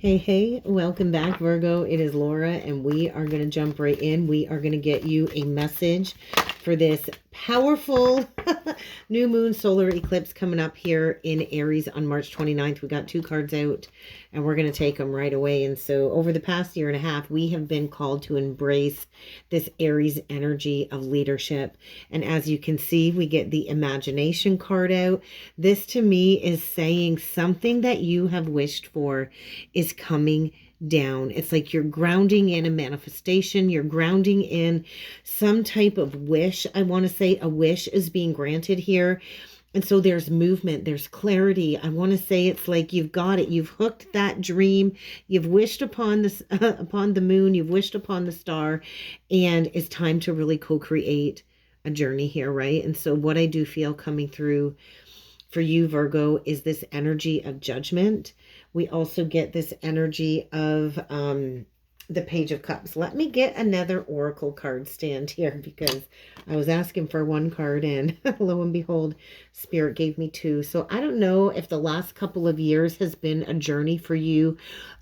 Hey, welcome back, Virgo. It is Laura, and we are going to jump right in. We are going to get you a message for this powerful new moon solar eclipse coming up here in Aries on March 29th. We got two cards out, and we're going to take them right away. And so over the past year and a half, we have been called to embrace this Aries energy of leadership. And as you can see, we get the imagination card out. This to me is saying something that you have wished for is coming down. It's like you're grounding in a manifestation. You're grounding in some type of wish. I want to say a wish is being granted here. And so there's movement, there's clarity. I want to say it's like you've got it. You've hooked that dream. You've wished upon this, upon the moon. You've wished upon the star, and it's time to really co-create a journey here, right? And so what I do feel coming through for you, Virgo, is this energy of judgment. We also get this energy of the Page of Cups. Let me get another oracle card stand here, because I was asking for one card and lo and behold, Spirit gave me two. So I don't know if the last couple of years has been a journey for you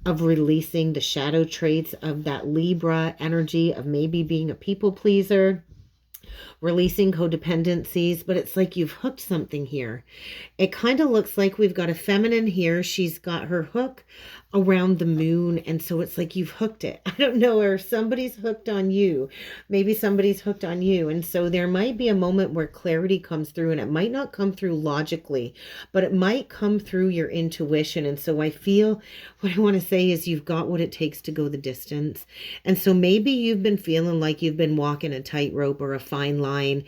of releasing the shadow traits of that Libra energy of maybe being a people pleaser, releasing codependencies, but it's like you've hooked something here. It kind of looks like we've got a feminine here. She's got her hook around the moon. And so it's like you've hooked it. I don't know, or somebody's hooked on you. Maybe somebody's hooked on you. And so there might be a moment where clarity comes through, and it might not come through logically, but it might come through your intuition. And so I feel what I want to say is you've got what it takes to go the distance. And so maybe you've been feeling like you've been walking a tightrope or a fine line.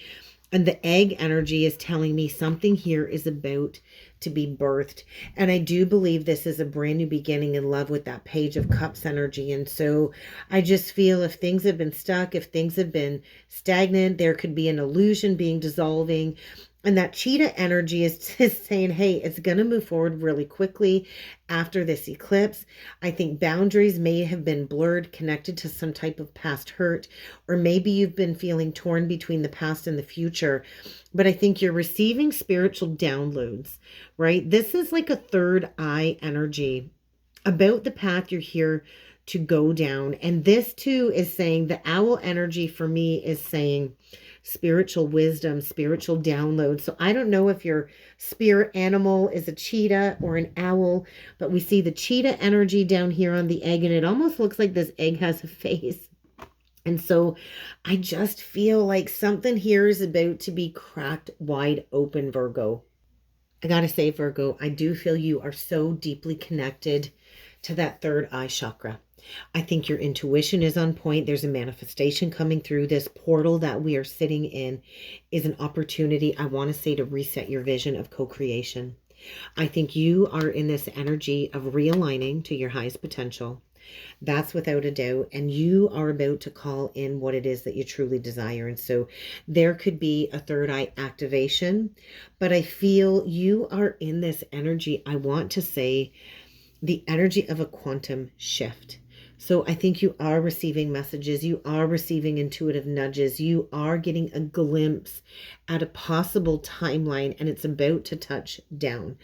And the egg energy is telling me something here is about to be birthed. And I do believe this is a brand new beginning in love with that Page of Cups energy. And so I just feel if things have been stuck, if things have been stagnant, there could be an illusion being dissolving. And that cheetah energy is saying, hey, it's going to move forward really quickly after this eclipse. I think boundaries may have been blurred, connected to some type of past hurt, or maybe you've been feeling torn between the past and the future. But I think you're receiving spiritual downloads, right? This is like a third eye energy about the path you're here to go down. And this too is saying the owl energy for me is saying spiritual wisdom, spiritual download. So I don't know if your spirit animal is a cheetah or an owl, but we see the cheetah energy down here on the egg, and it almost looks like this egg has a face. And so I just feel like something here is about to be cracked wide open, Virgo. I gotta say, Virgo, I do feel you are so deeply connected to that third eye chakra. I think your intuition is on point. There's a manifestation coming through. This portal that we are sitting in is an opportunity, I want to say, to reset your vision of co-creation. I think you are in this energy of realigning to your highest potential. That's without a doubt. And you are about to call in what it is that you truly desire. And so there could be a third eye activation, but I feel you are in this energy, I want to say, the energy of a quantum shift. So I think you are receiving messages, you are receiving intuitive nudges, you are getting a glimpse at a possible timeline, and it's about to touch down.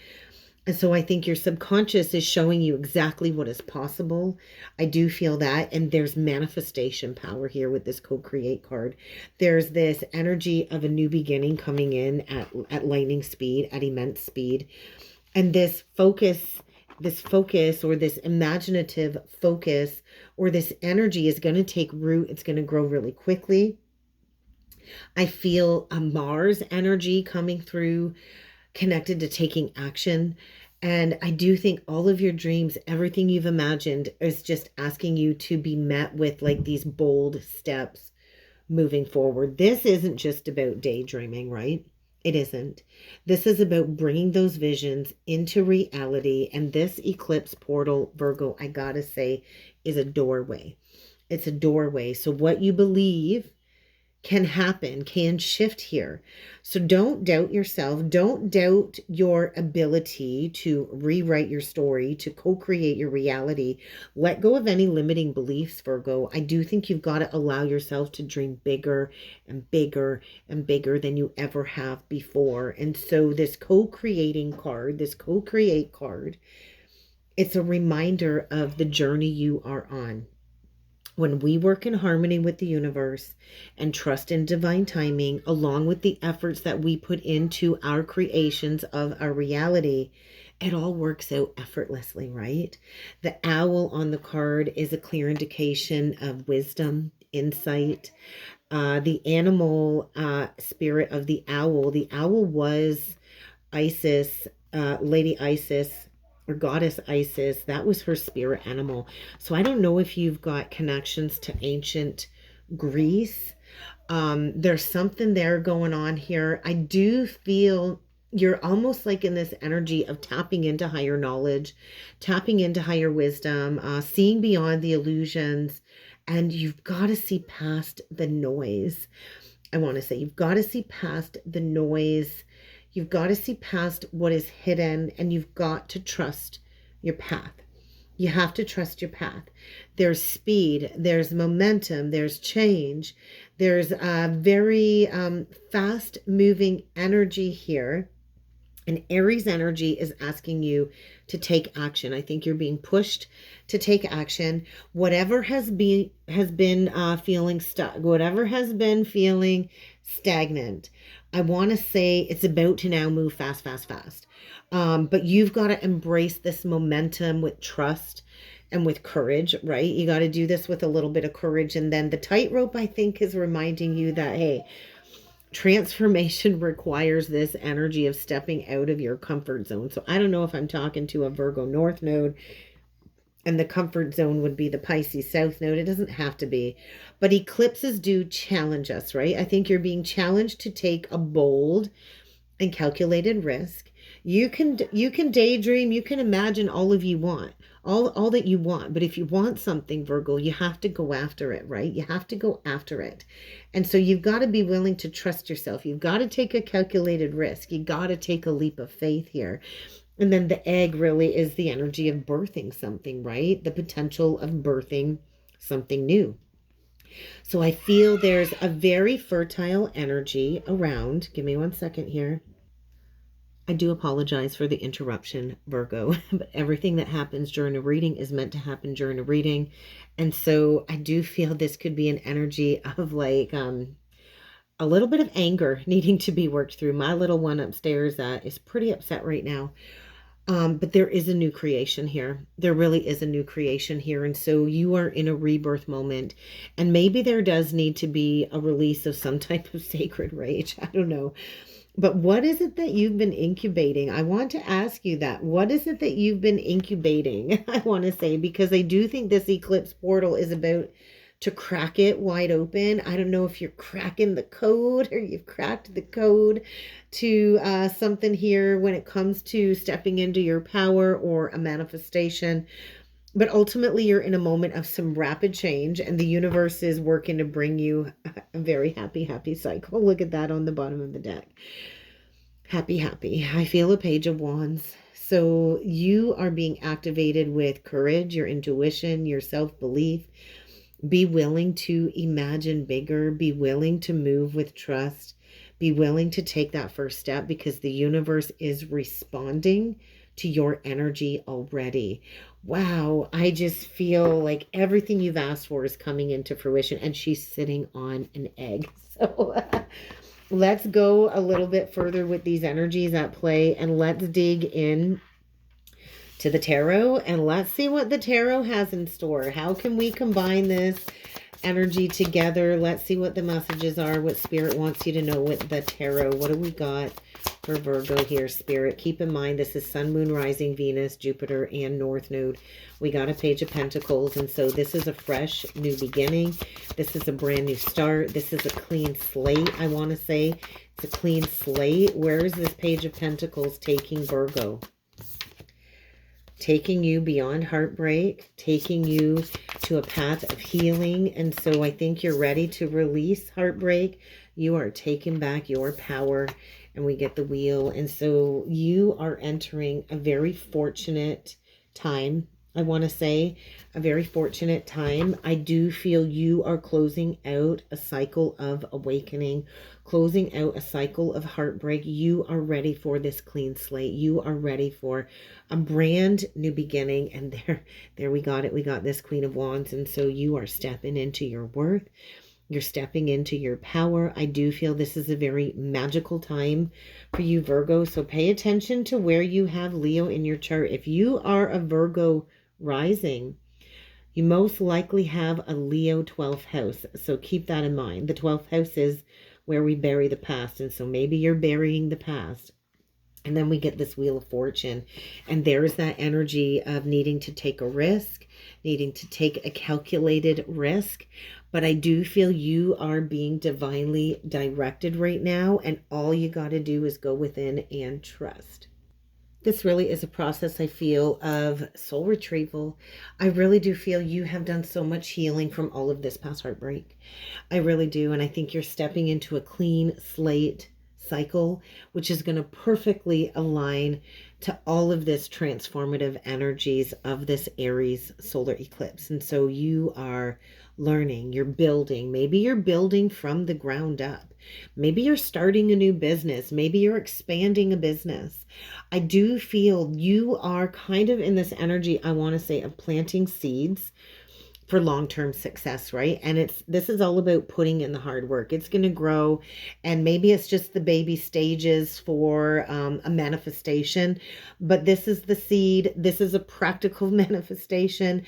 And so I think your subconscious is showing you exactly what is possible. I do feel that. And there's manifestation power here with this co-create card. There's this energy of a new beginning coming in at lightning speed, at immense speed. And this focus or this imaginative focus or this energy is going to take root. It's going to grow really quickly. I feel a Mars energy coming through, connected to taking action. And I do think all of your dreams, everything you've imagined, is just asking you to be met with like these bold steps moving forward. This isn't just about daydreaming, right? It isn't. This is about bringing those visions into reality. And this eclipse portal, Virgo, I gotta say, is a doorway. It's a doorway. So what you believe can happen, can shift here. So don't doubt yourself. Don't doubt your ability to rewrite your story, to co-create your reality. Let go of any limiting beliefs, Virgo. I do think you've got to allow yourself to dream bigger and bigger and bigger than you ever have before. And so this co-creating card, this co-create card, It's a reminder of the journey you are on. When we work in harmony with the universe and trust in divine timing, along with the efforts that we put into our creations of our reality, it all works out effortlessly, right? The owl on the card is a clear indication of wisdom, insight. The animal spirit of the owl was Isis, Lady Isis, or Goddess Isis. That was her spirit animal. So I don't know if you've got connections to ancient Greece. There's something there going on here. I do feel you're almost like in this energy of tapping into higher knowledge, tapping into higher wisdom, seeing beyond the illusions, and you've got to see past the noise. I want to say you've got to see past the noise. You've got to see past what is hidden, and you've got to trust your path. You have to trust your path. There's speed, there's momentum, there's change, there's a very fast moving energy here. And Aries energy is asking you to take action. I think you're being pushed to take action. Whatever has been feeling stuck, whatever has been feeling stagnant, I want to say it's about to now move fast, fast, fast. But you've got to embrace this momentum with trust and with courage, right? You got to do this with a little bit of courage. And then the tightrope, I think, is reminding you that, hey, transformation requires this energy of stepping out of your comfort zone. So I don't know if I'm talking to a Virgo North node, and the comfort zone would be the Pisces South node. It doesn't have to be. But eclipses do challenge us, right? I think you're being challenged to take a bold and calculated risk. You can daydream, you can imagine all of you want, all that you want. But if you want something, Virgo, you have to go after it, right? You have to go after it. And so you've got to be willing to trust yourself. You've got to take a calculated risk. You got to take a leap of faith here. And then the egg really is the energy of birthing something, right? The potential of birthing something new. So I feel there's a very fertile energy around. Give me 1 second here. I do apologize for the interruption, Virgo, but everything that happens during a reading is meant to happen during a reading. And so I do feel this could be an energy of like a little bit of anger needing to be worked through. My little one upstairs is pretty upset right now. But there is a new creation here. There really is a new creation here. And so you are in a rebirth moment. And maybe there does need to be a release of some type of sacred rage. I don't know. But what is it that you've been incubating? I want to ask you that. What is it that you've been incubating? I want to say, because I do think this eclipse portal is about to crack it wide open. I don't know if you're cracking the code or you've cracked the code to something here when it comes to stepping into your power or a manifestation. But ultimately, you're in a moment of some rapid change, and the universe is working to bring you a very happy, happy cycle. Look at that on the bottom of the deck. Happy, happy. I feel a page of wands. So you are being activated with courage, your intuition, your self-belief. Be willing to imagine bigger. Be willing to move with trust. Be willing to take that first step, because the universe is responding to your energy already. Wow, I just feel like everything you've asked for is coming into fruition, and she's sitting on an egg. So let's go a little bit further with these energies at play, and let's dig in to the tarot, and let's see what the tarot has in store. How can we combine this energy together? Let's see what the messages are, what Spirit wants you to know with the tarot. What do we got for Virgo here, Spirit? Keep in mind, this is Sun, Moon, Rising, Venus, Jupiter, and North Node. We got a Page of Pentacles, and so this is a fresh new beginning. This is a brand new start. This is a clean slate, I want to say. It's a clean slate. Where is this Page of Pentacles taking Virgo? Taking you beyond heartbreak, taking you to a path of healing. And so I think you're ready to release heartbreak. You are taking back your power, and we get the Wheel. And so you are entering a very fortunate time. I want to say a very fortunate time. I do feel you are closing out a cycle of awakening, closing out a cycle of heartbreak. You are ready for this clean slate. You are ready for a brand new beginning. And there we got it. We got this Queen of Wands. And so you are stepping into your worth. You're stepping into your power. I do feel this is a very magical time for you, Virgo. So pay attention to where you have Leo in your chart. If you are a Virgo rising, you most likely have a Leo 12th house. So keep that in mind. The 12th house is where we bury the past. And so maybe you're burying the past. And then we get this Wheel of Fortune. And there's that energy of needing to take a risk, needing to take a calculated risk. But I do feel you are being divinely directed right now. And all you got to do is go within and trust. This really is a process, I feel, of soul retrieval. I really do feel you have done so much healing from all of this past heartbreak. I really do. And I think you're stepping into a clean slate cycle, which is going to perfectly align to all of this transformative energies of this Aries solar eclipse. And so you are learning, you're building. Maybe you're building from the ground up. Maybe you're starting a new business. Maybe you're expanding a business. I do feel you are kind of in this energy, I want to say, of planting seeds for long-term success, right? And this is all about putting in the hard work. It's going to grow, and maybe it's just the baby stages for a manifestation, but this is the seed. This is a practical manifestation.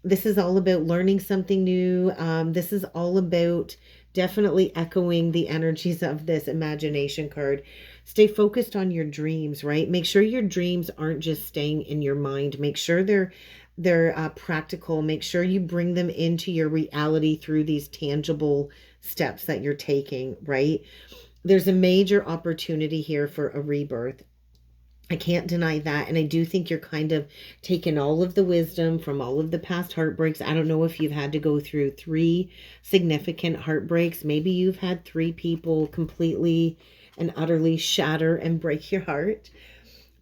This is all about learning something new. This is all about definitely echoing the energies of this imagination card. Stay focused on your dreams, right? Make sure your dreams aren't just staying in your mind. Make sure they're practical. Make sure you bring them into your reality through these tangible steps that you're taking, right? There's a major opportunity here for a rebirth. I can't deny that. And I do think you're kind of taking all of the wisdom from all of the past heartbreaks. I don't know if you've had to go through 3 significant heartbreaks. Maybe you've had 3 people completely and utterly shatter and break your heart.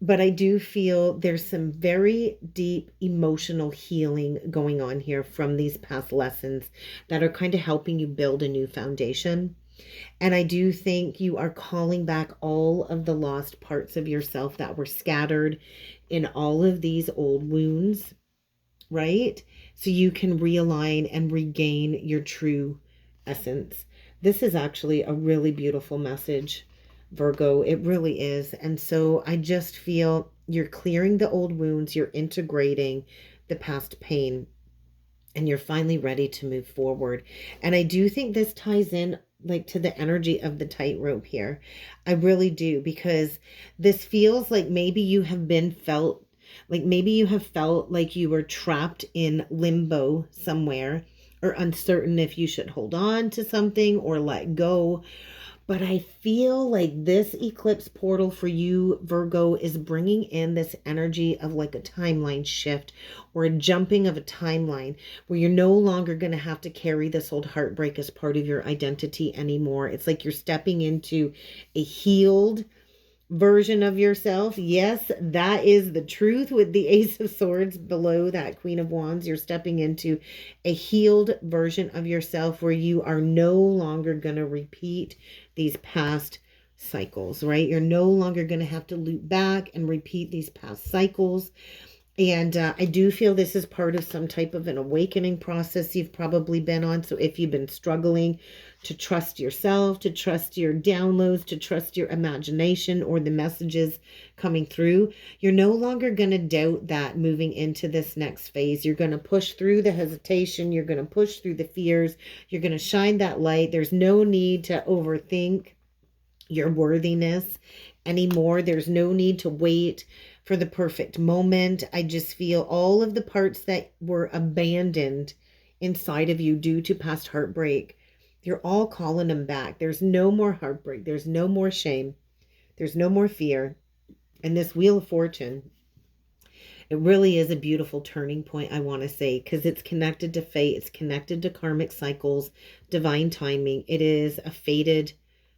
But I do feel there's some very deep emotional healing going on here from these past lessons that are kind of helping you build a new foundation. And I do think you are calling back all of the lost parts of yourself that were scattered in all of these old wounds, right? So you can realign and regain your true essence. This is actually a really beautiful message, Virgo. It really is. And so I just feel you're clearing the old wounds, you're integrating the past pain, and you're finally ready to move forward. And I do think this ties in like to the energy of the tightrope here. I really do, because this feels like maybe you have felt like you were trapped in limbo somewhere, or uncertain if you should hold on to something or let go. But I feel like this eclipse portal for you, Virgo, is bringing in this energy of like a timeline shift, or a jumping of a timeline, where you're no longer going to have to carry this old heartbreak as part of your identity anymore. It's like you're stepping into a healed version of yourself. Yes, that is the truth with the Ace of Swords below that Queen of Wands. You're stepping into a healed version of yourself where you are no longer going to repeat these past cycles, right? You're no longer going to have to loop back and repeat these past cycles. And I do feel this is part of some type of an awakening process you've probably been on. So if you've been struggling to trust yourself, to trust your downloads, to trust your imagination or the messages coming through, you're no longer going to doubt that moving into this next phase. You're going to push through the hesitation. You're going to push through the fears. You're going to shine that light. There's no need to overthink your worthiness anymore. There's no need to wait for the perfect moment. I just feel all of the parts that were abandoned inside of you due to past heartbreak, you're all calling them back. There's no more heartbreak. There's no more shame. There's no more fear. And this Wheel of Fortune, it really is a beautiful turning point, I want to say, because it's connected to fate. It's connected to karmic cycles, divine timing. It is a fated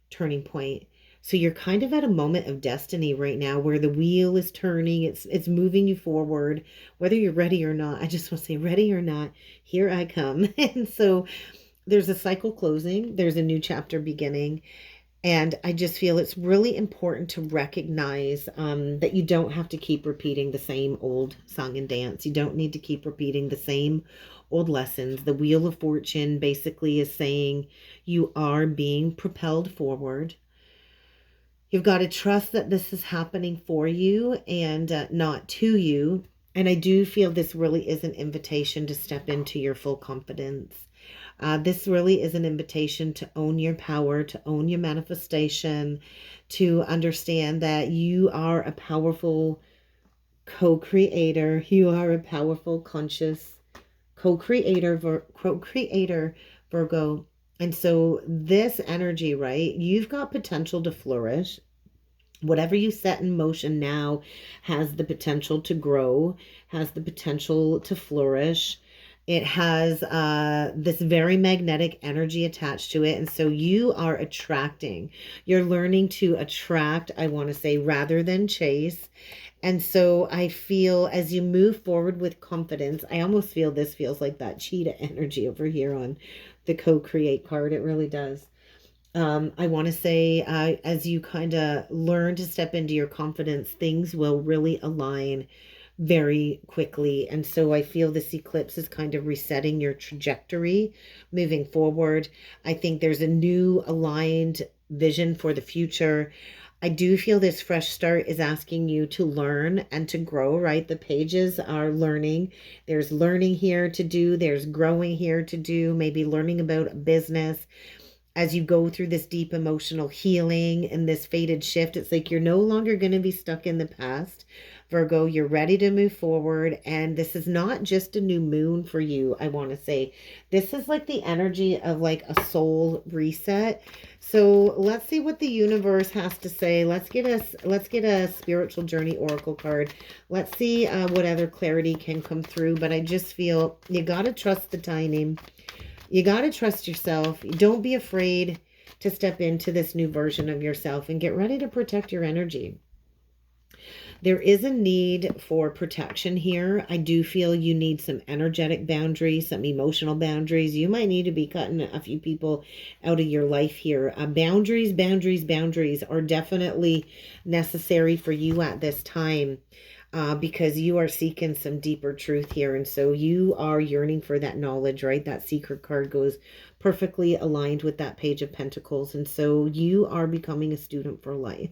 turning point. So you're kind of at a moment of destiny right now where the wheel is turning. It's moving you forward, whether you're ready or not. I just want to say, ready or not, here I come. And so there's a cycle closing. There's a new chapter beginning. And I just feel it's really important to recognize that you don't have to keep repeating the same old song and dance. You don't need to keep repeating the same old lessons. The Wheel of Fortune basically is saying you are being propelled forward. You've got to trust that this is happening for you and not to you. And I do feel this really is an invitation to step into your full confidence. This really is an invitation to own your power, to own your manifestation, to understand that you are a powerful co-creator. You are a powerful, conscious co-creator, Virgo. And so this energy, right? You've got potential to flourish. Whatever you set in motion now has the potential to grow, has the potential to flourish. It has this very magnetic energy attached to it. And so you are attracting. You're learning to attract, I want to say, rather than chase. And so I feel as you move forward with confidence, I almost feel this feels like that cheetah energy over here on the co-create card. It really does. I want to say, as you kind of learn to step into your confidence, things will really align very quickly. And so I feel this eclipse is kind of resetting your trajectory moving forward. I think there's a new aligned vision for the future. I do feel this fresh start is asking you to learn and to grow, right? The pages are learning. There's learning here to do. There's growing here to do. Maybe learning about a business. As you go through this deep emotional healing and this fated shift, it's like you're no longer going to be stuck in the past. Virgo, you're ready to move forward. And this is not just a new moon for you, I want to say. This is like the energy of like a soul reset. So let's see what the universe has to say. Let's get a spiritual journey oracle card. Let's see what other clarity can come through. But I just feel you got to trust the timing. You got to trust yourself. Don't be afraid to step into this new version of yourself and get ready to protect your energy. There is a need for protection here. I do feel you need some energetic boundaries, some emotional boundaries. You might need to be cutting a few people out of your life here. Boundaries are definitely necessary for you at this time. Because you are seeking some deeper truth here. And so you are yearning for that knowledge, right? That secret card goes perfectly aligned with that Page of Pentacles. And so you are becoming a student for life.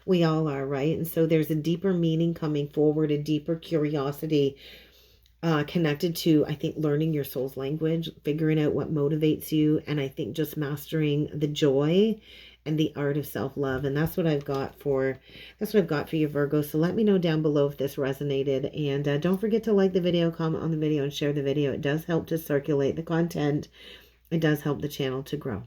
We all are, right? And so there's a deeper meaning coming forward, a deeper curiosity connected to, I think, learning your soul's language, figuring out what motivates you. And I think just mastering the joy and the art of self-love. And that's what I've got for you, Virgo. So let me know down below if this resonated. And don't forget to like the video, comment on the video, and share the video. It does help to circulate the content. It does help the channel to grow.